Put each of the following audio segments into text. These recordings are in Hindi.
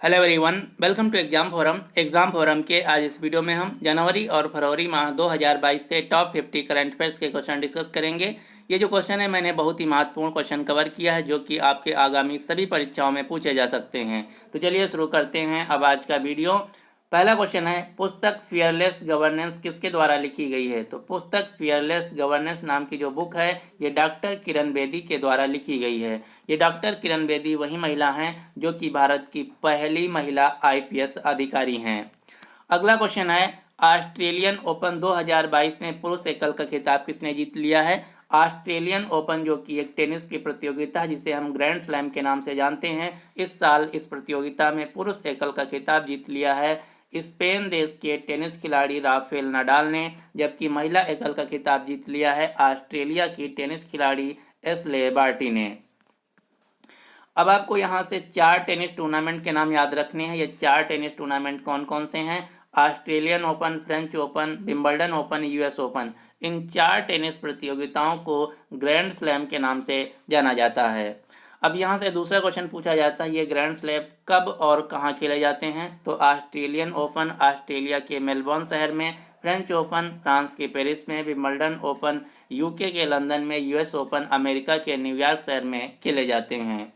Hello everyone, welcome to exam forum के आज इस वीडियो में हम जनवरी और फरवरी माह 2022 से टॉप 50 करंट अफेयर्स के क्वेश्चन डिस्कस करेंगे। ये जो क्वेश्चन है मैंने बहुत ही महत्वपूर्ण क्वेश्चन कवर किया है जो कि आपके आगामी सभी परीक्षाओं में पूछे जा सकते हैं। तो चलिए शुरू करते हैं अब आज का वीडियो। पहला क्वेश्चन है, पुस्तक फियरलेस गवर्नेंस किसके द्वारा लिखी गई है? तो पुस्तक फियरलेस गवर्नेंस नाम की जो बुक है ये डॉक्टर किरण बेदी के द्वारा लिखी गई है। ये डॉक्टर किरण बेदी वही महिला हैं जो कि भारत की पहली महिला आईपीएस अधिकारी हैं। अगला क्वेश्चन है, ऑस्ट्रेलियन ओपन 2022 में पुरुष एकल का खिताब किसने जीत लिया है? ऑस्ट्रेलियन ओपन जो कि एक टेनिस की प्रतियोगिता है जिसे हम ग्रैंड स्लैम के नाम से जानते हैं, इस साल इस प्रतियोगिता में पुरुष एकल का खिताब जीत लिया है स्पेन देश के टेनिस खिलाड़ी राफेल नडाल ने, जबकि महिला एकल का खिताब जीत लिया है ऑस्ट्रेलिया की टेनिस खिलाड़ी एशले बार्टी ने। अब आपको यहाँ से 4 टेनिस टूर्नामेंट के नाम याद रखने हैं। ये 4 टेनिस टूर्नामेंट कौन कौन से हैं? Australian open, French open, Wimbledon open, US open. इन 4 टेनिस प्रतियोगिताओं को ग्रैंड स्लैम के नाम से जाना जाता है। अब यहाँ से दूसरा क्वेश्चन पूछा जाता है, ये ग्रैंड स्लैम कब और कहाँ खेले जाते हैं? तो ऑस्ट्रेलियन ओपन ऑस्ट्रेलिया के मेलबोर्न शहर में, फ्रेंच ओपन फ्रांस के पेरिस में, विंबलडन ओपन यूके के लंदन में, यूएस ओपन अमेरिका के न्यूयॉर्क शहर में खेले जाते हैं।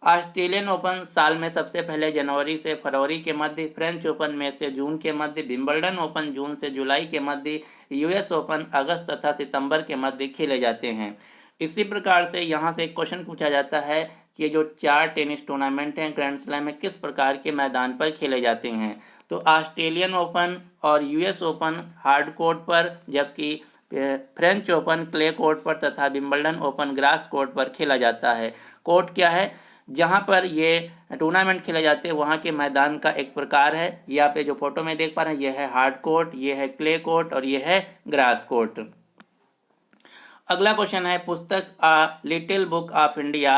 ऑस्ट्रेलियन ओपन साल में सबसे पहले जनवरी से फरवरी के मध्य, फ्रेंच ओपन मई से जून के मध्य, विंबलडन ओपन जून से जुलाई के मध्य, यूएस ओपन अगस्त तथा सितंबर के मध्य खेले जाते हैं। इसी प्रकार से यहाँ से एक क्वेश्चन पूछा जाता है कि ये जो 4 टेनिस टूर्नामेंट हैं ग्रैंड स्लैम में किस प्रकार के मैदान पर खेले जाते हैं? तो ऑस्ट्रेलियन ओपन और यूएस ओपन हार्ड कोर्ट पर, जबकि फ्रेंच ओपन क्ले कोर्ट पर तथा विंबलडन ओपन ग्रास कोर्ट पर खेला जाता है। कोर्ट क्या है? जहाँ पर ये टूर्नामेंट खेले जाते हैं वहाँ के मैदान का एक प्रकार है। ये आप जो फोटो में देख पा रहे हैं ये है हार्ड कोर्ट, ये है क्ले कोर्ट और ये है ग्रास कोर्ट। अगला क्वेश्चन है, पुस्तक a little book of India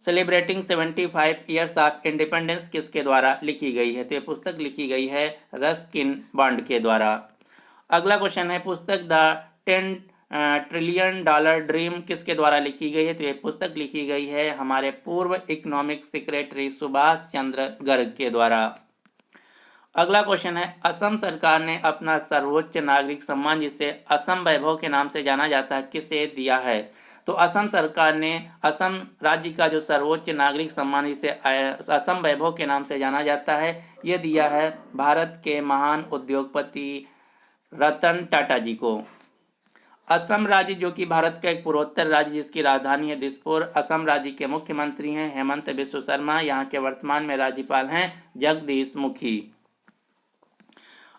celebrating 75 years of independence किसके द्वारा लिखी गई है? तो ये पुस्तक लिखी गई है रस्किन बॉन्ड के द्वारा। अगला क्वेश्चन है, पुस्तक द 10 ट्रिलियन डॉलर ड्रीम किसके द्वारा लिखी गई है? तो ये पुस्तक लिखी गई है हमारे पूर्व इकोनॉमिक सेक्रेटरी सुभाष चंद्र गर्ग के द्वारा। अगला क्वेश्चन है, असम सरकार ने अपना सर्वोच्च नागरिक सम्मान जिसे असम वैभव के नाम से जाना जाता है किसे दिया है? तो असम सरकार ने असम राज्य का जो सर्वोच्च नागरिक सम्मान जिसे असम वैभव के नाम से जाना जाता है ये दिया है भारत के महान उद्योगपति रतन टाटा जी को। असम राज्य जो कि भारत का एक पूर्वोत्तर राज्य जिसकी राजधानी है दिसपुर, असम राज्य के मुख्यमंत्री हैं हेमंत बिश्व शर्मा, यहाँ के वर्तमान में राज्यपाल हैं जगदीश मुखी।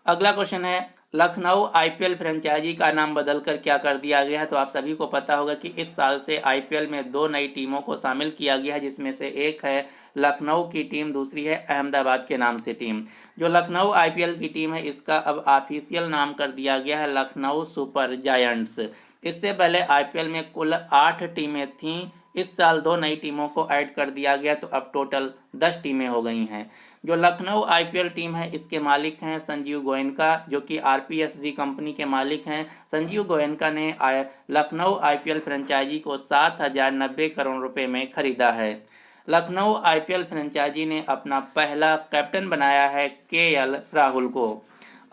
अगला क्वेश्चन है, लखनऊ आईपीएल फ्रेंचाइजी का नाम बदलकर क्या कर दिया गया है? तो आप सभी को पता होगा कि इस साल से आईपीएल में 2 नई टीमों को शामिल किया गया है जिसमें से एक है लखनऊ की टीम, दूसरी है अहमदाबाद के नाम से टीम। जो लखनऊ आईपीएल की टीम है इसका अब ऑफिशियल नाम कर दिया गया है लखनऊ सुपर जायंट्स। इससे पहले आईपीएल में कुल 8 टीमें थीं, इस साल 2 नई टीमों को ऐड कर दिया गया तो अब टोटल 10 टीमें हो गई हैं। जो लखनऊ आईपीएल टीम है इसके मालिक हैं संजीव गोयनका जो कि आरपीएसजी कंपनी के मालिक हैं। संजीव गोयनका ने लखनऊ आईपीएल फ्रेंचाइजी को 7,090 करोड़ रुपए में खरीदा है। लखनऊ आईपीएल फ्रेंचाइजी ने अपना पहला कैप्टन बनाया है केएल राहुल को।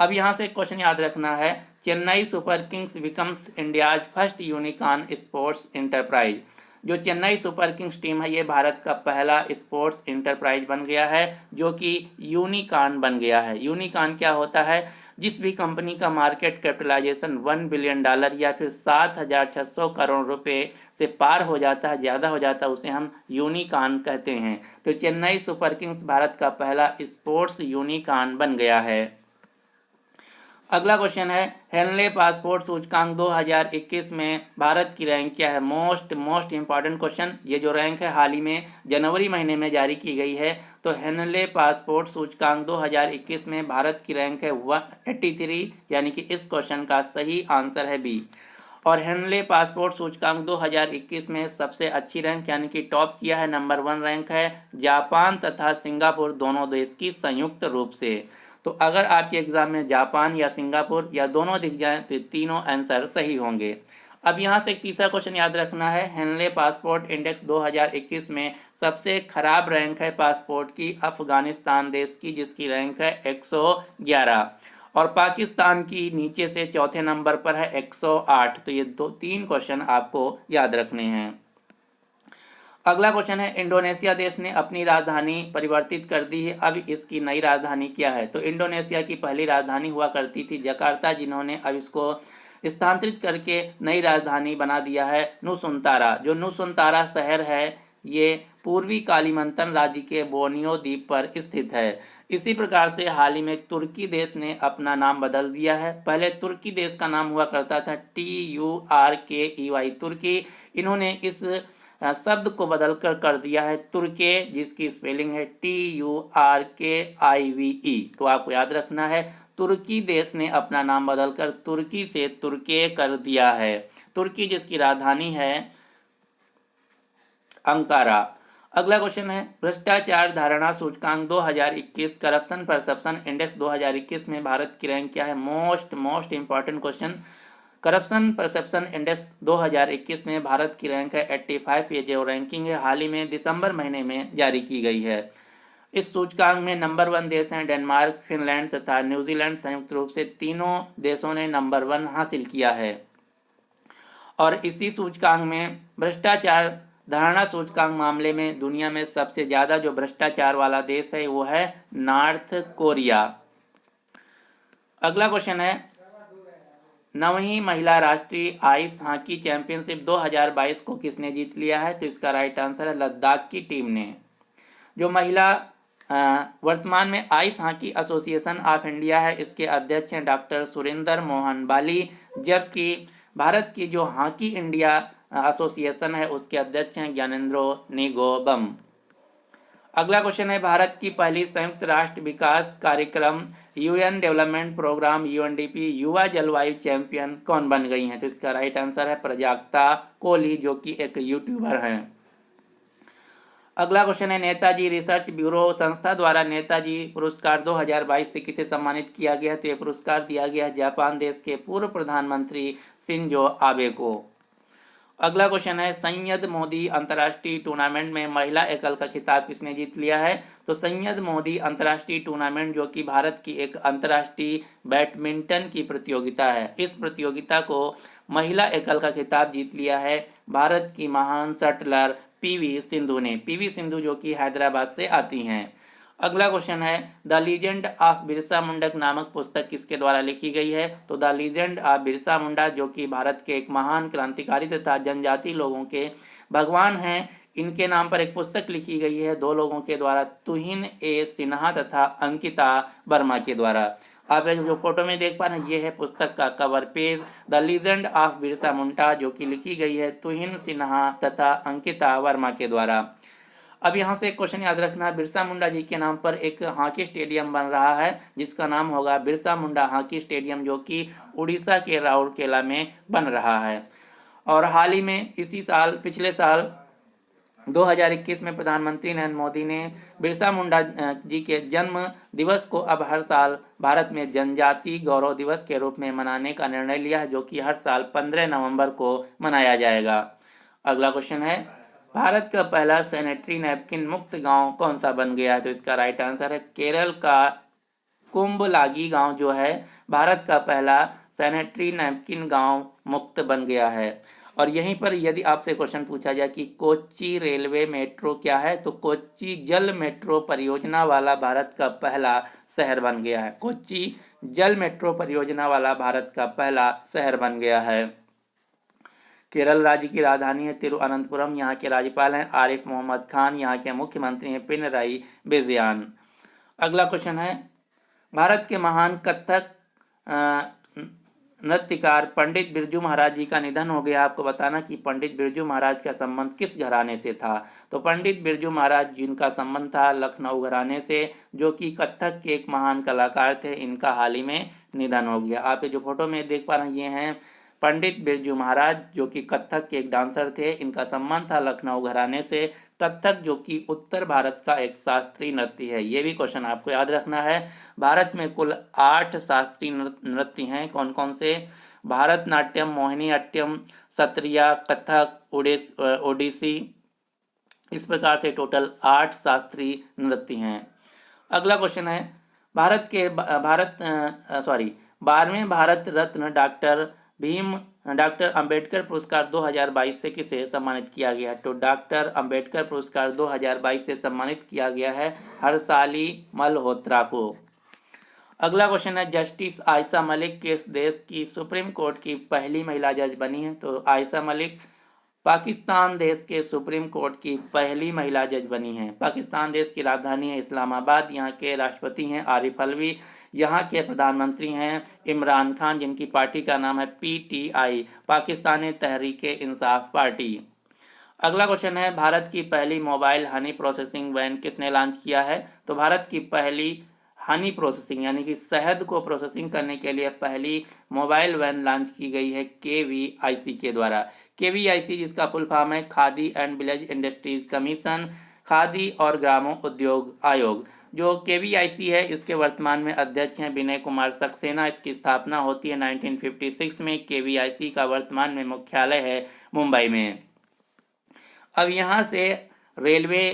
अब यहाँ से क्वेश्चन याद रखना है, Chennai super Kings becomes India's first unicorn sports enterprise. जो चेन्नई सुपर किंग्स टीम है ये भारत का पहला स्पोर्ट्स इंटरप्राइज बन गया है जो कि यूनिकॉर्न बन गया है। यूनिकॉर्न क्या होता है? जिस भी कंपनी का मार्केट कैपिटलाइजेशन $1 बिलियन या फिर 7,600 करोड़ रुपए से पार हो जाता है, ज़्यादा हो जाता है, उसे हम यूनिकॉर्न कहते हैं। तो चेन्नई सुपर किंग्स भारत का पहला स्पोर्ट्स यूनिकॉर्न बन गया है। अगला क्वेश्चन है, हेनले पासपोर्ट सूचकांक 2021 में भारत की रैंक क्या है? Most important question. ये जो रैंक है हाल ही में जनवरी महीने में जारी की गई है। तो हेनले पासपोर्ट सूचकांक 2021 में भारत की रैंक है 183, यानी कि इस क्वेश्चन का सही आंसर है बी। और हेनले पासपोर्ट सूचकांक 2021 में सबसे अच्छी रैंक यानी कि टॉप किया है, नंबर 1 रैंक है जापान तथा सिंगापुर दोनों देश की संयुक्त रूप से। तो अगर आपके एग्जाम में जापान या सिंगापुर या दोनों दिख जाएं तो तीनों आंसर सही होंगे। अब यहाँ से एक तीसरा क्वेश्चन याद रखना है। हेनले पासपोर्ट इंडेक्स 2021 में सबसे खराब रैंक है पासपोर्ट की अफगानिस्तान देश की, जिसकी रैंक है 111, और पाकिस्तान की नीचे से चौथे नंबर पर है 108। तो ये तीन क्वेश्चन आपको याद रखने हैं। अगला क्वेश्चन है, इंडोनेशिया देश ने अपनी राजधानी परिवर्तित कर दी है, अब इसकी नई राजधानी क्या है? तो इंडोनेशिया की पहली राजधानी हुआ करती थी जकार्ता, जिन्होंने अब इसको स्थानांतरित करके नई राजधानी बना दिया है नुसुंतारा। जो नुसुंतारा शहर है ये पूर्वी कालीमंतन राज्य के बोर्नियो द्वीप पर स्थित है। इसी प्रकार से हाल ही में तुर्की देश ने अपना नाम बदल दिया है। पहले तुर्की देश का नाम हुआ करता था TURKEY तुर्की। इन्होंने इस शब्द को बदलकर कर दिया है तुर्के, जिसकी स्पेलिंग है TURKIVE। तो आपको याद रखना है, तुर्की देश ने अपना नाम बदलकर तुर्की से तुर्के कर दिया है। तुर्की जिसकी राजधानी है अंकारा। अगला क्वेश्चन है, भ्रष्टाचार धारणा सूचकांक 2021 करप्शन परसेप्शन इंडेक्स 2021 में भारत की रैंक क्या है? Most important question. Corruption perception index 2021 में भारत की रैंक है 85। ये जो रैंकिंग है हाल ही में दिसंबर महीने में जारी की गई है। इस सूचकांक में नंबर 1 देश हैं डेनमार्क, फिनलैंड तथा न्यूजीलैंड। संयुक्त रूप से तीनों देशों ने नंबर 1 हासिल किया है। और इसी सूचकांक में भ्रष्टाचार धारणा सूचकांक मामले में दुनिया में सबसे ज्यादा जो भ्रष्टाचार वाला देश है वो है नॉर्थ कोरिया। अगला क्वेश्चन है, नवहीं महिला राष्ट्रीय आइस हॉकी चैंपियनशिप 2022 को किसने जीत लिया है? तो इसका राइट आंसर है लद्दाख की टीम ने। जो महिला वर्तमान में ice hockey association of India है, इसके अध्यक्ष हैं डॉक्टर सुरेंद्र मोहन बाली, जबकि भारत की जो हॉकी इंडिया एसोसिएशन है उसके अध्यक्ष हैं ज्ञानेंद्रो निगोबम। अगला क्वेश्चन है, भारत की पहली संयुक्त राष्ट्र विकास कार्यक्रम UN डेवलपमेंट प्रोग्राम UNDP युवा जलवायु चैंपियन कौन बन गई हैं? तो इसका राइट आंसर है प्रजाक्ता कोहली, जो कि एक यूट्यूबर हैं। अगला क्वेश्चन है, नेताजी रिसर्च ब्यूरो संस्था द्वारा नेताजी पुरस्कार 2022 से किसे सम्मानित किया गया? तो ये पुरस्कार दिया गया है जापान देश के पूर्व प्रधानमंत्री शिंजो आबे को। अगला क्वेश्चन है, सैयद मोदी अंतर्राष्ट्रीय टूर्नामेंट में महिला एकल का खिताब किसने जीत लिया है? तो सैयद मोदी अंतर्राष्ट्रीय टूर्नामेंट, जो कि भारत की एक अंतर्राष्ट्रीय बैडमिंटन की प्रतियोगिता है, इस प्रतियोगिता को महिला एकल का खिताब जीत लिया है भारत की महान शटलर PV सिंधु ने। PV सिंधु जो कि हैदराबाद से आती हैं। अगला क्वेश्चन है, द लीजेंड ऑफ बिरसा मुंडा नामक पुस्तक किसके द्वारा लिखी गई है? तो the legend of Birsa Munda, जो कि भारत के एक महान क्रांतिकारी तथा जनजाति लोगों के भगवान हैं, इनके नाम पर एक पुस्तक लिखी गई है दो लोगों के द्वारा, तुहिन ए सिन्हा तथा अंकिता वर्मा के द्वारा। आप जो फोटो में देख पा रहे हैं ये है पुस्तक का cover page, the legend of Birsa Munda, जो कि लिखी गई है तुहिन सिन्हा तथा अंकिता वर्मा के द्वारा। अब यहाँ से एक क्वेश्चन याद रखना, बिरसा मुंडा जी के नाम पर एक हॉकी स्टेडियम बन रहा है जिसका नाम होगा बिरसा मुंडा हॉकी स्टेडियम, जो कि उड़ीसा के राउरकेला में बन रहा है। और हाल ही में इसी साल पिछले साल 2021 में प्रधानमंत्री नरेंद्र मोदी ने बिरसा मुंडा जी के जन्म दिवस को अब हर साल भारत में जनजाति गौरव दिवस के रूप में मनाने का निर्णय लिया है, जो कि हर साल 15 नवंबर को मनाया जाएगा। अगला क्वेश्चन है, भारत का पहला सैनिटरी नैपकिन मुक्त गांव कौन सा बन गया है? तो इसका राइट आंसर है केरल का कुंभलागी गांव जो है भारत का पहला सैनिटरी नैपकिन गांव मुक्त बन गया है। और यहीं पर यदि आपसे क्वेश्चन पूछा जाए कि कोच्चि रेलवे मेट्रो क्या है, तो कोच्चि जल मेट्रो परियोजना वाला भारत का पहला शहर बन गया है। कोच्चि जल मेट्रो परियोजना वाला भारत का पहला शहर बन गया है। केरल राज्य की राजधानी है तिरुअनंतपुरम। यहाँ के राज्यपाल हैं आरिफ मोहम्मद खान। यहाँ के मुख्यमंत्री हैं पिनराई विजयन। अगला क्वेश्चन है, भारत के महान कथक नृत्यकार पंडित बिरजू महाराज जी का निधन हो गया। आपको बताना कि पंडित बिरजू महाराज का संबंध किस घराने से था? तो पंडित बिरजू महाराज जिनका संबंध था लखनऊ घराने से, जो कि कथक के एक महान कलाकार थे। इनका हाल ही में निधन हो गया। आप ये जो फोटो में देख पा रहे हैं ये हैं पंडित बिरजू महाराज, जो कि कथक के एक डांसर थे। इनका संबंध था लखनऊ घराने से। कथक जो कि उत्तर भारत का एक शास्त्रीय नृत्य है। ये भी क्वेश्चन आपको याद रखना है। भारत में कुल 8 शास्त्रीय नृत्य हैं। कौन कौन से? भारतनाट्यम, मोहिनीअट्टम, सत्रिया, कथक, ओडिसी। इस प्रकार से टोटल 8 शास्त्रीय नृत्य हैं। अगला क्वेश्चन है, भारत के भारत 12वें भारत रत्न डॉक्टर अंबेडकर पुरस्कार 2022 से किसे सम्मानित किया गया है? तो डॉक्टर अंबेडकर पुरस्कार 2022 से सम्मानित किया गया है हर्षाली मल्होत्रा को। अगला क्वेश्चन है, जस्टिस आयशा मलिक किस देश की सुप्रीम कोर्ट की पहली महिला जज बनी है? तो आयशा मलिक पाकिस्तान देश के सुप्रीम कोर्ट की पहली महिला जज बनी हैं। पाकिस्तान देश की राजधानी है इस्लामाबाद। यहाँ के राष्ट्रपति हैं आरिफ अलवी। यहाँ के प्रधानमंत्री हैं इमरान खान, जिनकी पार्टी का नाम है पीटीआई, पाकिस्तानी तहरीक इंसाफ पार्टी। अगला क्वेश्चन है, भारत की पहली मोबाइल हनी प्रोसेसिंग वैन किसने लॉन्च किया है? तो भारत की पहली हनी प्रोसेसिंग यानी कि शहद को प्रोसेसिंग करने के लिए पहली मोबाइल वैन लॉन्च की गई है केवीआईसी के द्वारा। केवीआईसी जिसका फुल फॉर्म है khadi and village industries commission, khadi और ग्रामों उद्योग आयोग। जो केवीआईसी है इसके वर्तमान में अध्यक्ष हैं विनय कुमार सक्सेना। इसकी स्थापना होती है 1956 में। केवीआईसी का वर्तमान में मुख्यालय है मुंबई में। अब यहाँ से रेलवे,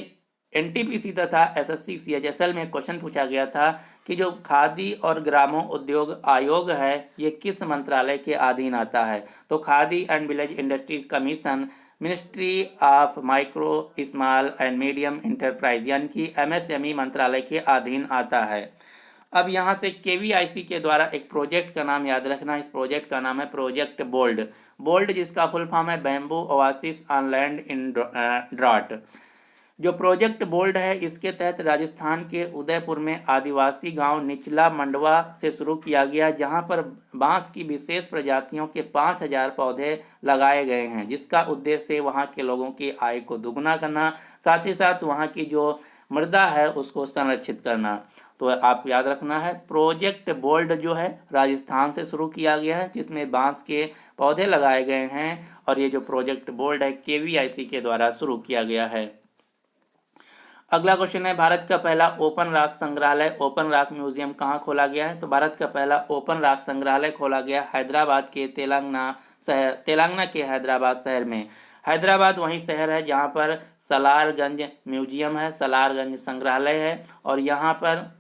एनटीपीसी तथा एसएससी सीएचएसएल में क्वेश्चन पूछा गया था कि जो खादी और ग्रामों उद्योग आयोग है ये किस मंत्रालय के अधीन आता है? तो khadi and village industries commission ministry of micro small and medium enterprise यानी कि एमएसएमई मंत्रालय के अधीन आता है। अब यहाँ से केवीआईसी के द्वारा एक प्रोजेक्ट का नाम याद रखना। इस प्रोजेक्ट का नाम है प्रोजेक्ट बोल्ड जिसका फुल फॉर्म है bamboo oasis on land in drought. जो प्रोजेक्ट बोल्ड है इसके तहत राजस्थान के उदयपुर में आदिवासी गांव निचला मंडवा से शुरू किया गया, जहां पर बांस की विशेष प्रजातियों के 5000 पौधे लगाए गए हैं, जिसका उद्देश्य वहां के लोगों की आय को दुगना करना, साथ ही साथ वहां की जो मृदा है उसको संरक्षित करना। तो आपको याद रखना है प्रोजेक्ट बोल्ड जो है राजस्थान से शुरू किया गया है, जिसमें बांस के पौधे लगाए गए हैं, और ये जो प्रोजेक्ट बोल्ड है केवीआईसी के द्वारा शुरू किया गया है। अगला क्वेश्चन है, भारत का पहला ओपन रॉक संग्रहालय, ओपन रॉक म्यूजियम कहाँ खोला गया है? तो भारत का पहला ओपन रॉक संग्रहालय खोला गया हैदराबाद के तेलंगाना के हैदराबाद शहर में। हैदराबाद वही शहर है जहाँ पर सलारगंज म्यूजियम है, सलारगंज संग्रहालय है, और यहाँ पर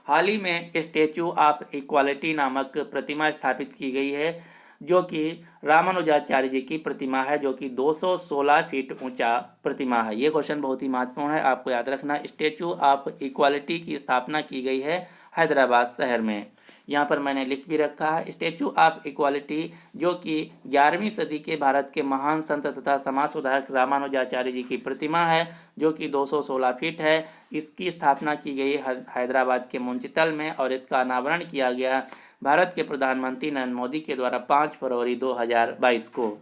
हाल ही में स्टैचू ऑफ इक्वालिटी नामक प्रतिमा स्थापित की गई है, जो कि रामानुजाचार्य जी की प्रतिमा है, जो कि 216 फीट ऊंचा प्रतिमा है। ये क्वेश्चन बहुत ही महत्वपूर्ण है, आपको याद रखना। स्टैचू ऑफ इक्वालिटी की स्थापना की गई है हैदराबाद शहर में। यहाँ पर मैंने लिख भी रखा है स्टैचू ऑफ इक्वालिटी, जो कि 11वीं सदी के भारत के महान संत तथा समाज सुधारक रामानुजाचार्य जी की प्रतिमा है, जो कि 216 फीट है। इसकी स्थापना की गई हैदराबाद के मुंचितल में, और इसका अनावरण किया गया भारत के प्रधानमंत्री नरेंद्र मोदी के द्वारा 5 फरवरी 2022 को।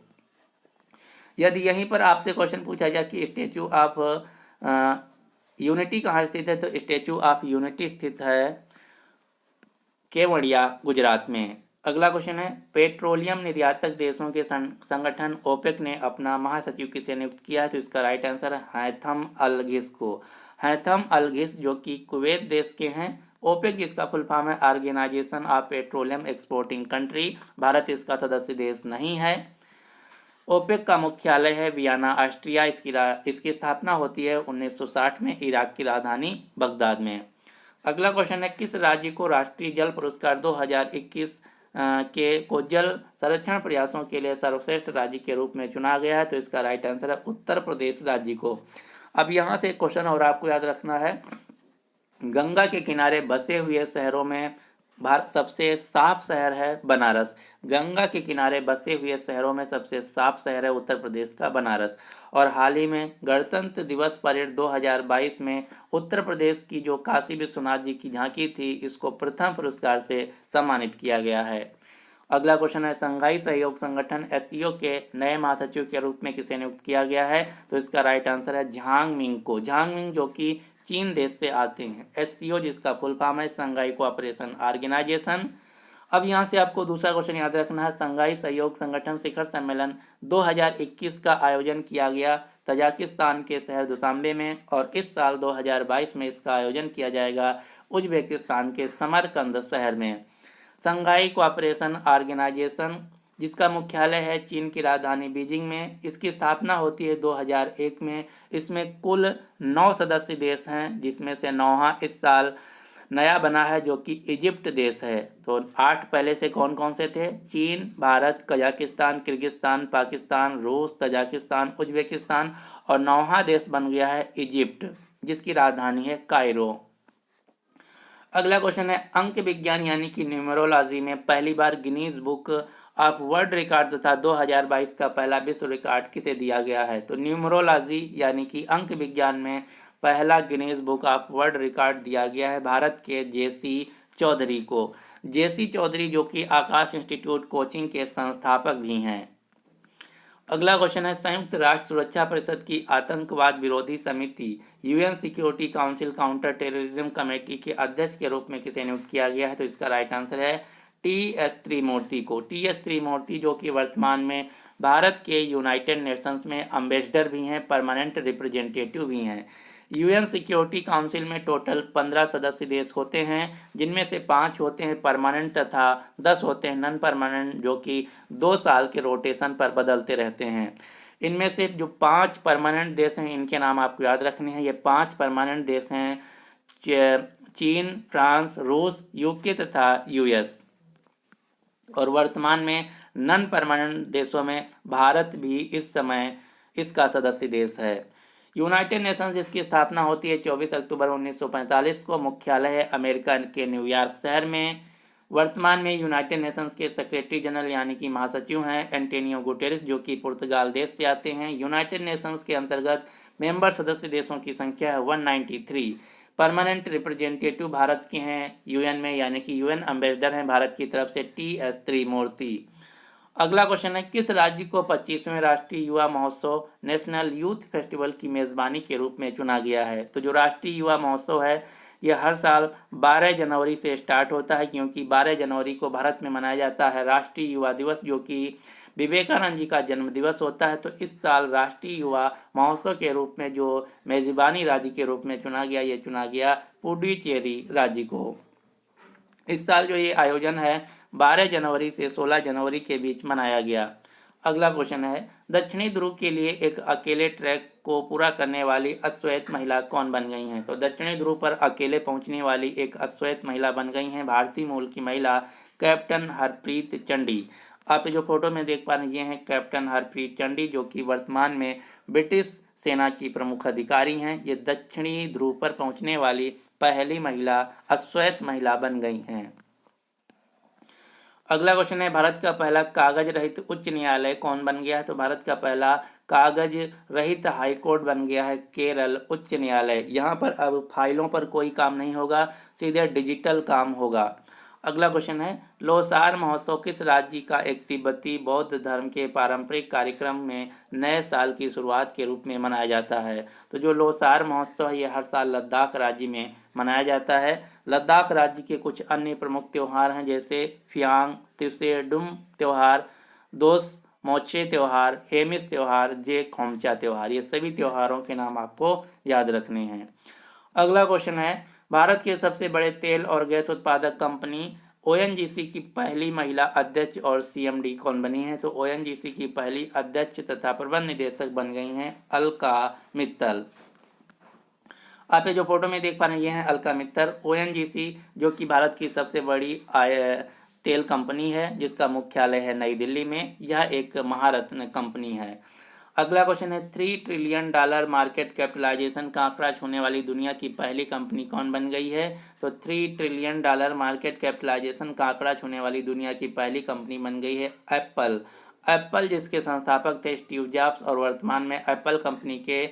यदि यहीं पर आपसे क्वेश्चन पूछा जाए कि स्टैचू ऑफ यूनिटी कहाँ स्थित है, तो स्टैचू ऑफ यूनिटी स्थित है केवड़िया, गुजरात में। अगला क्वेश्चन है, पेट्रोलियम निर्यातक देशों के संगठन ओपेक ने अपना महासचिव किसे नियुक्त किया है? तो इसका राइट आंसर है हैथम अल घिस को। हैथम अल घिस जो कि कुवैत देश के हैं। ओपेक जिसका फुल फॉर्म है organization of petroleum exporting country, Bharat इसका सदस्य देश नहीं है। ओपेक का मुख्यालय है वियना, ऑस्ट्रिया। इसकी स्थापना होती है 1960 में इराक की राजधानी बगदाद में। अगला क्वेश्चन है, किस राज्य को राष्ट्रीय जल पुरस्कार 2021 को जल संरक्षण प्रयासों के लिए सर्वश्रेष्ठ राज्य के रूप में चुना गया है? तो इसका राइट आंसर है उत्तर प्रदेश राज्य को। अब यहाँ से क्वेश्चन और आपको याद रखना है, गंगा के किनारे बसे हुए शहरों में भारत सबसे साफ शहर है बनारस। गंगा के किनारे बसे हुए शहरों में सबसे साफ शहर है उत्तर प्रदेश का बनारस। और हाल ही में गणतंत्र दिवस परेड 2022 में उत्तर प्रदेश की जो काशी विश्वनाथ जी की झांकी थी, इसको प्रथम पुरस्कार से सम्मानित किया गया है। अगला क्वेश्चन है, संघाई सहयोग संगठन एससीओ के नए महासचिव के रूप में किसे नियुक्त किया गया है? तो इसका राइट आंसर है झांग मिंग को। झांग मिंग जो कि चीन देश से आते हैं। एससीओ जिसका फुल फॉर्म है संघाई कोऑपरेशन ऑर्गेनाइजेशन। अब यहाँ से आपको दूसरा क्वेश्चन याद रखना है, संघाई सहयोग संगठन शिखर सम्मेलन 2021 का आयोजन किया गया तजाकिस्तान के शहर दुशांबे में, और इस साल 2022 में इसका आयोजन किया जाएगा उज्बेकिस्तान के समरकंद शहर में। संघाई कोऑपरेशन ऑर्गेनाइजेशन जिसका मुख्यालय है चीन की राजधानी बीजिंग में। इसकी स्थापना होती है 2001 में। इसमें कुल 9 सदस्य देश हैं, जिसमें से 9वां इस साल नया बना है जो कि इजिप्ट देश है। तो 8 पहले से कौन कौन से थे? चीन, भारत, कजाकिस्तान, किर्गिस्तान, पाकिस्तान, रूस, तजाकिस्तान, उज्बेकिस्तान, और 9वां देश बन गया है इजिप्ट, जिसकी राजधानी है कायरो। अगला क्वेश्चन है, अंक विज्ञान यानी कि न्यूमरोलॉजी में पहली बार Guinness book of world record तथा 2022 का पहला विश्व रिकॉर्ड किसे दिया गया है? तो न्यूमरोलॉजी यानी कि अंक विज्ञान में पहला Guinness book of world record दिया गया है भारत के जेसी चौधरी को। जेसी चौधरी जो कि आकाश इंस्टीट्यूट कोचिंग के संस्थापक भी हैं। अगला क्वेश्चन है, संयुक्त राष्ट्र सुरक्षा परिषद की आतंकवाद विरोधी समिति UN security council counter terrorism committee के अध्यक्ष के रूप में किसे नियुक्त किया गया है? तो इसका राइट आंसर है टी.एस. त्रिमूर्ति को। टी.एस. त्रिमूर्ति जो कि वर्तमान में भारत के यूनाइटेड नेशंस में एम्बेसडर भी हैं, परमानेंट रिप्रेजेंटेटिव भी हैं। यूएन सिक्योरिटी काउंसिल में टोटल 15 सदस्य देश होते हैं, जिनमें से 5 होते हैं परमानेंट तथा 10 होते हैं नॉन परमानेंट, जो कि 2 साल के रोटेशन पर बदलते रहते हैं। इनमें से जो 5 परमानेंट देश हैं, इनके नाम आपको याद रखने हैं। ये 5 परमानेंट देश हैं चीन, फ्रांस, रूस, यूके तथा यूएस। और वर्तमान में नॉन परमानेंट देशों में भारत भी इस समय इसका सदस्य देश है। यूनाइटेड नेशंस इसकी स्थापना होती है 24 अक्टूबर 1945 को। मुख्यालय है अमेरिका के न्यूयॉर्क शहर में। वर्तमान में यूनाइटेड नेशंस के सेक्रेटरी जनरल यानी कि महासचिव हैं एंटोनियो गुटेरेस, जो कि पुर्तगाल देश से आते हैं। यूनाइटेड नेशंस के अंतर्गत मेंबर सदस्य देशों की संख्या है 193। परमानेंट रिप्रेजेंटेटिव भारत के हैं यूएन में, यानी कि यूएन एम्बेसडर हैं भारत की तरफ से टी.एस. त्रिमूर्ति। अगला क्वेश्चन है, किस राज्य को 25वें राष्ट्रीय युवा महोत्सव नेशनल यूथ फेस्टिवल की मेजबानी के रूप में चुना गया है? तो जो राष्ट्रीय युवा महोत्सव है यह हर साल 12 जनवरी से स्टार्ट होता है, क्योंकि 12 जनवरी को भारत में मनाया जाता है राष्ट्रीय युवा दिवस, जो कि विवेकानंद जी का जन्म दिवस होता है। तो इस साल राष्ट्रीय युवा महोत्सव के रूप में जो मेजबानी राज्य के रूप में चुना गया, ये चुना गया पुडुचेरी राज्य को। इस साल जो ये आयोजन है 12 जनवरी से 16 जनवरी के बीच मनाया गया। अगला क्वेश्चन है, दक्षिणी ध्रुव के लिए एक अकेले ट्रैक को पूरा करने वाली अश्वेत महिला कौन बन गई हैं? तो दक्षिणी ध्रुव पर अकेले पहुंचने वाली एक अश्वेत महिला बन गई हैं भारतीय मूल की महिला कैप्टन हरप्रीत चंडी। आप जो फोटो में देख पा रहे हैं ये हैं कैप्टन हरप्रीत चंडी, जो कि वर्तमान में ब्रिटिश सेना की प्रमुख अधिकारी हैं। ये दक्षिणी ध्रुव पर पहुंचने वाली पहली महिला अश्वेत महिला बन गई हैं। अगला क्वेश्चन है, भारत का पहला कागज रहित उच्च न्यायालय कौन बन गया है? तो भारत का पहला कागज रहित हाईकोर्ट बन गया है केरल उच्च न्यायालय। यहाँ पर अब फाइलों पर कोई काम नहीं होगा, सीधे डिजिटल काम होगा। अगला क्वेश्चन है, लोसार महोत्सव किस राज्य का एक तिब्बती बौद्ध धर्म के पारंपरिक कार्यक्रम में नए साल की शुरुआत के रूप में मनाया जाता है? तो जो लोसार महोत्सव है ये हर साल लद्दाख राज्य में मनाया जाता है। लद्दाख राज्य के कुछ अन्य प्रमुख त्यौहार हैं, जैसे फियांग, त्सुचेडुम त्यौहार, दोस मोचे त्यौहार, हेमिस त्यौहार, जे खोमचा त्यौहार। ये सभी त्योहारों के नाम आपको याद रखने हैं। अगला क्वेश्चन है, भारत के सबसे बड़े तेल और गैस उत्पादक कंपनी ओएनजीसी की पहली महिला अध्यक्ष और सीएमडी कौन बनी है? तो ओएनजीसी की पहली अध्यक्ष तथा प्रबंध निदेशक बन गई हैं अलका मित्तल। आप ये जो फोटो में देख पा रहे हैं ये हैं अलका मित्तल। ओएनजीसी जो कि भारत की सबसे बड़ी तेल कंपनी है, जिसका मुख्यालय है नई दिल्ली में। यह एक महारत्न कंपनी है। अगला क्वेश्चन है, $3 ट्रिलियन मार्केट कैपिटलाइजेशन का आंकड़ा छूने वाली दुनिया की पहली कंपनी कौन बन गई है? तो $3 ट्रिलियन मार्केट कैपिटलाइजेशन का आंकड़ा छूने वाली दुनिया की पहली कंपनी बन गई है एप्पल। एप्पल जिसके संस्थापक थे स्टीव जॉब्स, और वर्तमान में एप्पल कंपनी के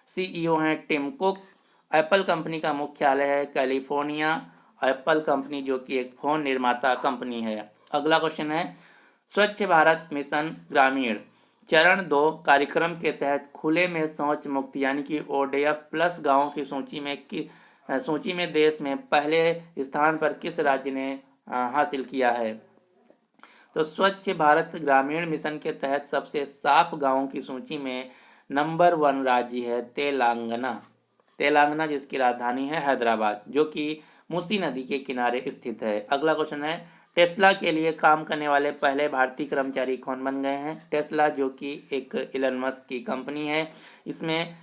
सीईओ हैं टिम कुक। एप्पल कंपनी का मुख्यालय है कैलिफोर्निया। एप्पल कंपनी जो कि एक फोन निर्माता कंपनी है। अगला क्वेश्चन है, स्वच्छ भारत मिशन ग्रामीण चरण 2 कार्यक्रम के तहत खुले में शौच मुक्त यानी कि ODF प्लस गाँवों की सूची में देश में पहले स्थान पर किस राज्य ने हासिल किया है? तो स्वच्छ भारत ग्रामीण मिशन के तहत सबसे साफ गाँवों की सूची में नंबर 1 राज्य है तेलंगाना। तेलंगाना जिसकी राजधानी है हैदराबाद, जो कि मूसी नदी के किनारे स्थित है। अगला क्वेश्चन है, टेस्ला के लिए काम करने वाले पहले भारतीय कर्मचारी कौन बन गए हैं? टेस्ला जो कि एक इलन मस्क की कंपनी है, इसमें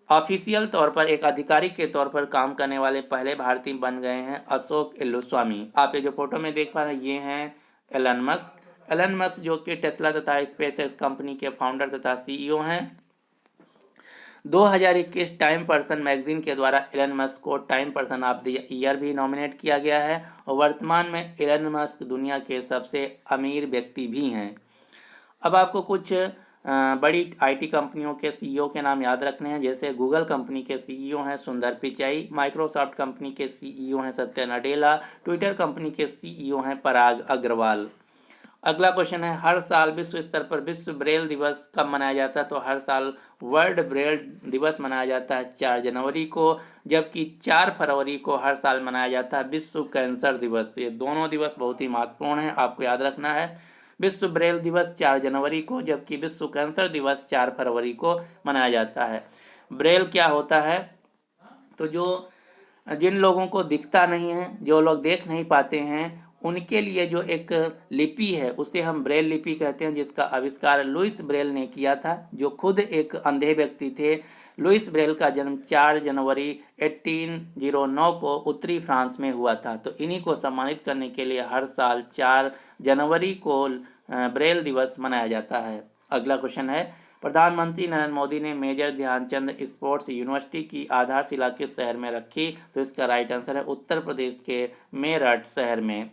ऑफिशियल तौर पर एक अधिकारी के तौर पर काम करने वाले पहले भारतीय बन गए हैं अशोक इल्लुस्वामी। आप ये जो फोटो में देख पा रहे हैं ये हैं एलन मस्क। एलन मस्क जो कि टेस्ला तथा स्पेसएक्स कंपनी के फाउंडर तथा सीईओ हैं। 2021 टाइम पर्सन मैगजीन के द्वारा एलन मस्क को time person of the year भी नॉमिनेट किया गया है और वर्तमान में एलन मस्क दुनिया के सबसे अमीर व्यक्ति भी हैं। अब आपको कुछ बड़ी आईटी कंपनियों के सीईओ के नाम याद रखने हैं, जैसे गूगल कंपनी के सीईओ हैं सुंदर पिचाई, माइक्रोसॉफ्ट कंपनी के सीईओ हैं सत्या नडेला, ट्विटर कंपनी के सीईओ हैं पराग अग्रवाल। अगला क्वेश्चन है, हर साल विश्व स्तर पर विश्व ब्रेल दिवस कब मनाया जाता है? तो हर साल वर्ल्ड ब्रेल दिवस मनाया जाता है 4 जनवरी को, जबकि 4 फरवरी को हर साल मनाया जाता है विश्व कैंसर दिवस। तो ये दोनों दिवस बहुत ही महत्वपूर्ण है, आपको याद रखना है। विश्व ब्रेल दिवस 4 जनवरी को, जबकि विश्व कैंसर दिवस 4 फरवरी को मनाया जाता है। ब्रेल क्या होता है? तो जिन लोगों को दिखता नहीं है, जो लोग देख नहीं पाते हैं, उनके लिए जो एक लिपि है उसे हम ब्रेल लिपि कहते हैं, जिसका आविष्कार लुइस ब्रेल ने किया था, जो खुद एक अंधे व्यक्ति थे। लुइस ब्रेल का जन्म 4 जनवरी 1809 को उत्तरी फ्रांस में हुआ था। तो इन्हीं को सम्मानित करने के लिए हर साल 4 जनवरी को ब्रेल दिवस मनाया जाता है। अगला क्वेश्चन है, प्रधानमंत्री नरेंद्र मोदी ने मेजर ध्यानचंद स्पोर्ट्स यूनिवर्सिटी की आधारशिला किस शहर में रखी? तो इसका राइट आंसर है उत्तर प्रदेश के मेरठ शहर में।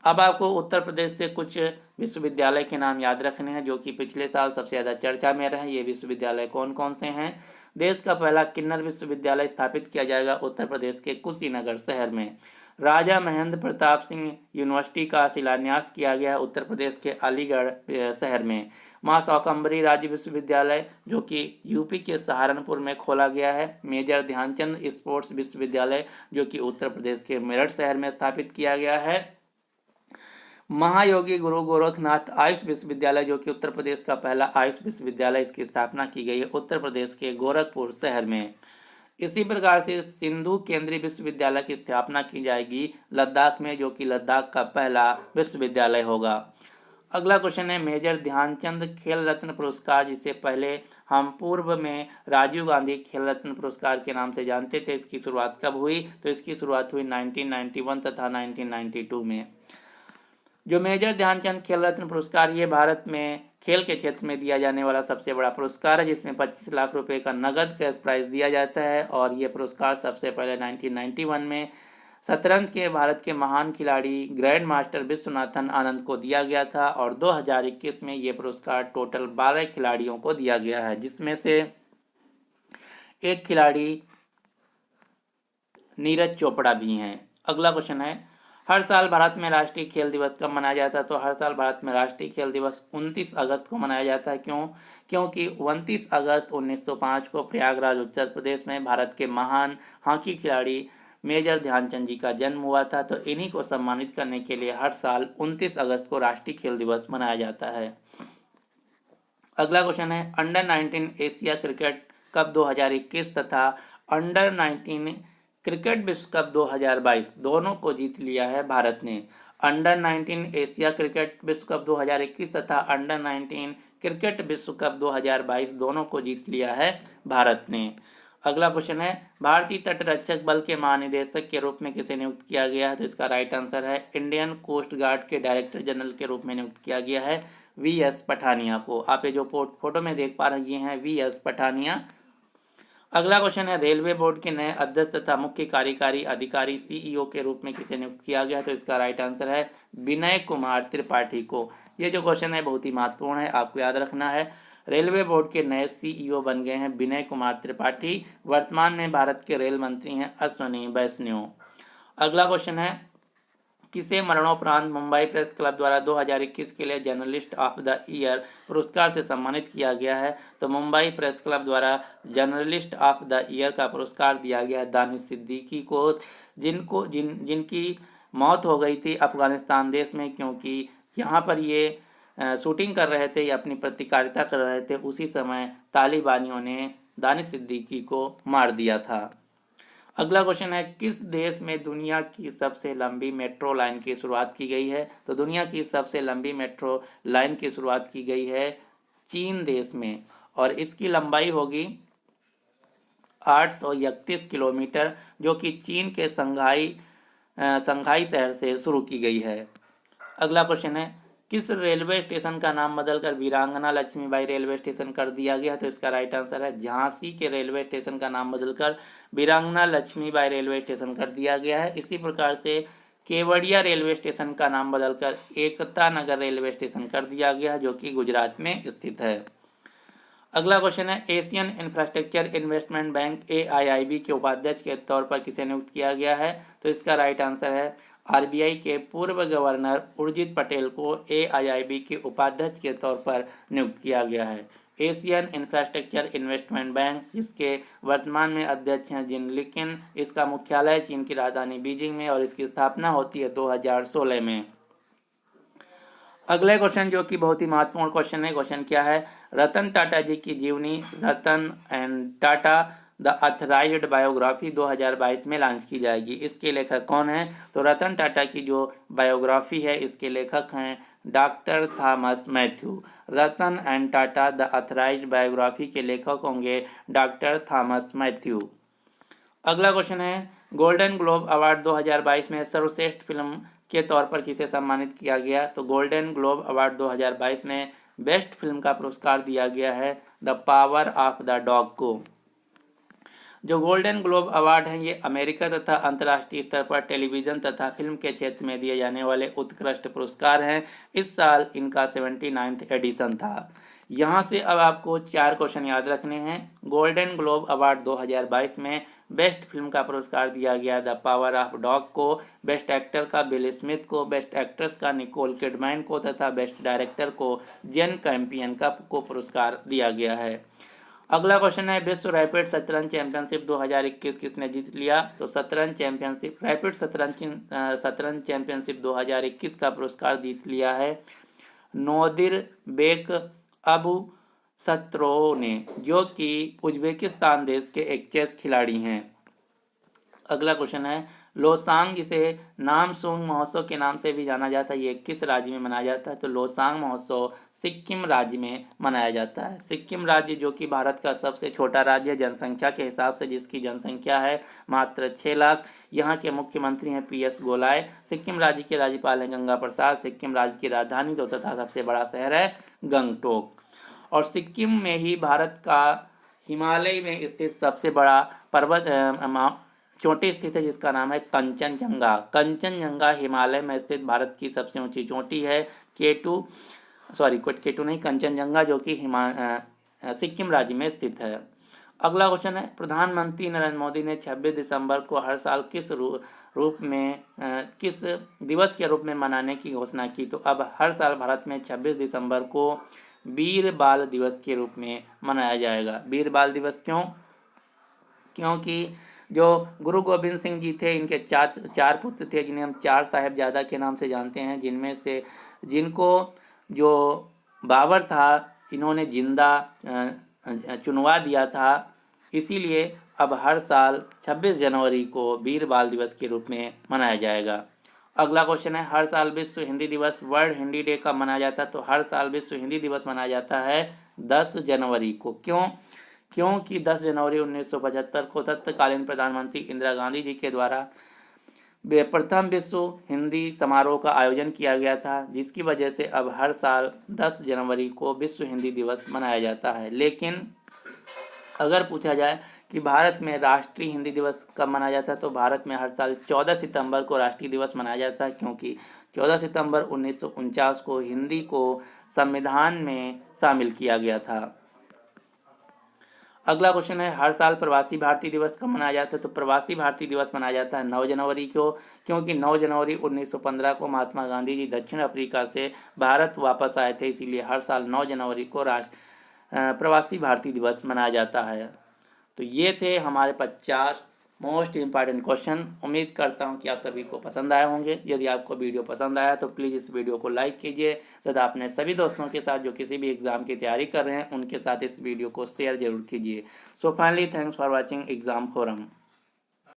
अब आपको उत्तर प्रदेश से कुछ विश्वविद्यालय के नाम याद रखने हैं जो कि पिछले साल सबसे ज़्यादा चर्चा में रहे। ये विश्वविद्यालय कौन कौन से हैं? देश का पहला किन्नर विश्वविद्यालय स्थापित किया जाएगा उत्तर प्रदेश के कुशीनगर शहर में। राजा महेंद्र प्रताप सिंह यूनिवर्सिटी का शिलान्यास किया गया उत्तर प्रदेश के अलीगढ़ शहर में। माँ शाकंभरी राज्य विश्वविद्यालय जो कि यूपी के सहारनपुर में खोला गया है। मेजर ध्यानचंद स्पोर्ट्स विश्वविद्यालय जो कि उत्तर प्रदेश के मेरठ शहर में स्थापित किया गया है। महायोगी गुरु गोरखनाथ आयुष विश्वविद्यालय जो कि उत्तर प्रदेश का पहला आयुष विश्वविद्यालय, इसकी स्थापना की गई है उत्तर प्रदेश के गोरखपुर शहर में। इसी प्रकार से सिंधु केंद्रीय विश्वविद्यालय की स्थापना की जाएगी लद्दाख में, जो कि लद्दाख का पहला विश्वविद्यालय होगा। अगला क्वेश्चन है, मेजर ध्यानचंद खेल रत्न पुरस्कार, जिसे पहले हम पूर्व में राजीव गांधी खेल रत्न पुरस्कार के नाम से जानते थे, इसकी शुरुआत कब हुई? तो इसकी शुरुआत हुई 1991 तथा 1992 में। जो मेजर ध्यानचंद खेल रत्न पुरस्कार, ये भारत में खेल के क्षेत्र में दिया जाने वाला सबसे बड़ा पुरस्कार है, जिसमें 25 लाख रुपए का नगद कैश प्राइज दिया जाता है। और ये पुरस्कार सबसे पहले 1991 में शतरंज के भारत के महान खिलाड़ी ग्रैंड मास्टर विश्वनाथन आनंद को दिया गया था। और 2021 में ये पुरस्कार टोटल 12 खिलाड़ियों को दिया गया है, जिसमें से एक खिलाड़ी नीरज चोपड़ा भी हैं। अगला क्वेश्चन है, हर साल भारत में राष्ट्रीय खेल दिवस कब मनाया जाता है? तो हर साल भारत में राष्ट्रीय खेल दिवस 29 अगस्त को मनाया जाता है। क्यों? क्योंकि 29 अगस्त 1905 को प्रयागराज उत्तर प्रदेश में भारत के महान हॉकी खिलाड़ी मेजर ध्यानचंद जी का जन्म हुआ था। तो इन्हीं को सम्मानित करने के लिए हर साल 29 अगस्त को राष्ट्रीय खेल दिवस मनाया जाता है। अगला क्वेश्चन है, अंडर 19 एशिया क्रिकेट कप 2021 तथा अंडर 19 क्रिकेट विश्व कप 2022 दोनों को जीत लिया है भारत ने। अंडर 19 एशिया क्रिकेट विश्व कप 2021 तथा अंडर 19 क्रिकेट विश्व कप 2022 दोनों को जीत लिया है भारत ने। अगला क्वेश्चन है, भारतीय तटरक्षक बल के महानिदेशक के रूप में किसे नियुक्त किया गया है? तो इसका राइट आंसर है इंडियन कोस्ट गार्ड के डायरेक्टर जनरल के रूप में नियुक्त किया गया है वी.एस. पठानिया को। आप ये जो फोटो में देख पा रहे हैं वी.एस. पठानिया। अगला क्वेश्चन है, रेलवे बोर्ड के नए अध्यक्ष तथा मुख्य कार्यकारी अधिकारी सीईओ के रूप में किसे नियुक्त किया गया? तो इसका राइट आंसर है विनय कुमार त्रिपाठी को। ये जो क्वेश्चन है बहुत ही महत्वपूर्ण है, आपको याद रखना है। रेलवे बोर्ड के नए सीईओ बन गए हैं विनय कुमार त्रिपाठी। वर्तमान में भारत के रेल मंत्री हैं अश्विनी वैष्णव। अगला क्वेश्चन है, किसे मरणोपरांत मुंबई प्रेस क्लब द्वारा 2021 के लिए जर्नलिस्ट ऑफ द ईयर पुरस्कार से सम्मानित किया गया है? तो मुंबई प्रेस क्लब द्वारा जर्नलिस्ट ऑफ द ईयर का पुरस्कार दिया गया है दानिश सिद्दीकी को, जिनकी मौत हो गई थी अफगानिस्तान देश में, क्योंकि यहाँ पर ये शूटिंग कर रहे थे या अपनी पत्रकारिता कर रहे थे, उसी समय तालिबानियों ने दानिश सिद्दीकी को मार दिया था। अगला क्वेश्चन है, किस देश में दुनिया की सबसे लंबी मेट्रो लाइन की शुरुआत की गई है? तो दुनिया की सबसे लंबी मेट्रो लाइन की शुरुआत की गई है चीन देश में, और इसकी लंबाई होगी 831 किलोमीटर, जो कि चीन के संघाई शहर से शुरू की गई है। अगला क्वेश्चन है, किस रेलवे स्टेशन का नाम बदलकर वीरांगना लक्ष्मीबाई रेलवे स्टेशन कर दिया गया? तो इसका राइट आंसर है झांसी के रेलवे स्टेशन का नाम बदलकर वीरांगना लक्ष्मीबाई रेलवे स्टेशन कर दिया गया है। इसी प्रकार से केवड़िया रेलवे स्टेशन का नाम बदलकर एकता नगर रेलवे स्टेशन कर दिया गया, जो कि गुजरात में स्थित है। अगला क्वेश्चन है, Asian infrastructure investment bank AIIB के उपाध्यक्ष के तौर पर किसे नियुक्त किया गया है? तो इसका राइट आंसर है RBI के पूर्व गवर्नर उर्जित पटेल को AIIB के उपाध्यक्ष के तौर पर नियुक्त किया गया है। एशियन इंफ्रास्ट्रक्चर इन्वेस्टमेंट बैंक, जिसके वर्तमान में अध्यक्ष हैं जिन लिकिन, इसका मुख्यालय चीन की राजधानी बीजिंग में, और इसकी स्थापना होती है 2016 में। अगला क्वेश्चन जो कि बहुत ही महत्वपूर्ण क्वेश्चन है, क्वेश्चन क्या है, रतन टाटा जी की जीवनी रतन and Tata the authorized biography 2022 में लॉन्च की जाएगी। इसके लेखक कौन हैं? तो रतन टाटा की जो बायोग्राफी है, इसके लेखक हैं doctor Thomas Mathew. Ratan and Tata the authorized biography के लेखक होंगे डॉक्टर थॉमस मैथ्यू। अगला क्वेश्चन है, गोल्डन ग्लोब अवार्ड 2022 में सर्वश्रेष्ठ फिल्म के तौर पर किसे सम्मानित किया गया? तो गोल्डन ग्लोब अवार्ड 2022 में बेस्ट फिल्म का पुरस्कार दिया गया है the power of the dog को। जो गोल्डन ग्लोब अवार्ड हैं, ये अमेरिका तथा अंतर्राष्ट्रीय स्तर पर टेलीविज़न तथा फिल्म के क्षेत्र में दिए जाने वाले उत्कृष्ट पुरस्कार हैं। इस साल इनका 79वां एडिशन था। यहाँ से अब आपको 4 क्वेश्चन याद रखने हैं। गोल्डन ग्लोब अवार्ड 2022 में बेस्ट फिल्म का पुरस्कार दिया गया द पावर ऑफ डॉग को, बेस्ट एक्टर का बिल स्मिथ को, बेस्ट एक्ट्रेस का निकोल किडमैन को तथा बेस्ट डायरेक्टर को जेन कैम्पियन को पुरस्कार दिया गया है। अगला क्वेश्चन है, विश्व रैपिड शतरंज चैंपियनशिप 2021 किसने जीत लिया? तो रैपिड शतरंज चैंपियनशिप 2021 का पुरस्कार जीत लिया है नोदिर बेक अबू सत्रो ने, जो कि उज्बेकिस्तान देश के एक चेस खिलाड़ी हैं। अगला क्वेश्चन है, लोसांग, जिसे नामसूंग महोत्सव के नाम से भी जाना जाता है, ये किस राज्य में मनाया जाता है? तो लोसांग महोत्सव सिक्किम राज्य में मनाया जाता है। सिक्किम राज्य जो कि भारत का सबसे छोटा राज्य है जनसंख्या के हिसाब से, जिसकी जनसंख्या है मात्र 6 लाख। यहाँ के मुख्यमंत्री हैं PS गोलाय। सिक्किम राज्य के राज्यपाल हैं गंगा प्रसाद। सिक्किम राज्य की राजधानी तथा सबसे बड़ा शहर है गंगटोक। और सिक्किम में ही भारत का हिमालय में स्थित सबसे बड़ा पर्वत चोटी स्थित है, जिसका नाम है कंचनजंगा। कंचनजंगा हिमालय में स्थित भारत की सबसे ऊंची चोटी है। केटू नहीं, कंचनजंगा, जो कि सिक्किम राज्य में स्थित है। अगला क्वेश्चन है, प्रधानमंत्री नरेंद्र मोदी ने 26 दिसंबर को हर साल किस दिवस के रूप में मनाने की घोषणा की? तो अब हर साल भारत में 26 दिसंबर को वीर बाल दिवस के रूप में मनाया जाएगा। वीर बाल दिवस क्यों? क्योंकि जो गुरु गोविंद सिंह जी थे, इनके चार पुत्र थे, जिन्हें हम 4 साहिबजादा के नाम से जानते हैं, जिनको जो बाबर था, इन्होंने जिंदा चुनवा दिया था। इसीलिए अब हर साल 26 जनवरी को वीर बाल दिवस के रूप में मनाया जाएगा। अगला क्वेश्चन है, हर साल विश्व हिंदी दिवस वर्ल्ड हिंदी डे कब मनाया जाता है? तो हर साल विश्व हिंदी दिवस मनाया जाता है 10 जनवरी को। क्योंकि 10 जनवरी 1975 को तत्कालीन प्रधानमंत्री इंदिरा गांधी जी के द्वारा प्रथम विश्व हिंदी समारोह का आयोजन किया गया था, जिसकी वजह से अब हर साल 10 जनवरी को विश्व हिंदी दिवस मनाया जाता है। लेकिन अगर पूछा जाए कि भारत में राष्ट्रीय हिंदी दिवस कब मनाया जाता है, तो भारत में हर साल 14 सितंबर को राष्ट्रीय दिवस मनाया जाता है, क्योंकि 14 सितंबर 1949 को हिंदी को संविधान में शामिल किया गया था। अगला क्वेश्चन है, हर साल प्रवासी भारतीय दिवस कब मनाया जाता है? तो प्रवासी भारतीय दिवस मनाया जाता है 9 जनवरी को, क्योंकि 9 जनवरी 1915 को महात्मा गांधी जी दक्षिण अफ्रीका से भारत वापस आए थे, इसीलिए हर साल 9 जनवरी को प्रवासी भारतीय दिवस मनाया जाता है। तो ये थे हमारे 50 मोस्ट इम्पॉर्टेंट क्वेश्चन। उम्मीद करता हूँ कि आप सभी को पसंद आए होंगे। यदि आपको वीडियो पसंद आया तो प्लीज़ इस वीडियो को लाइक कीजिए तथा अपने सभी दोस्तों के साथ जो किसी भी एग्ज़ाम की तैयारी कर रहे हैं, उनके साथ इस वीडियो को शेयर जरूर कीजिए। So finally, thanks for watching exam forum.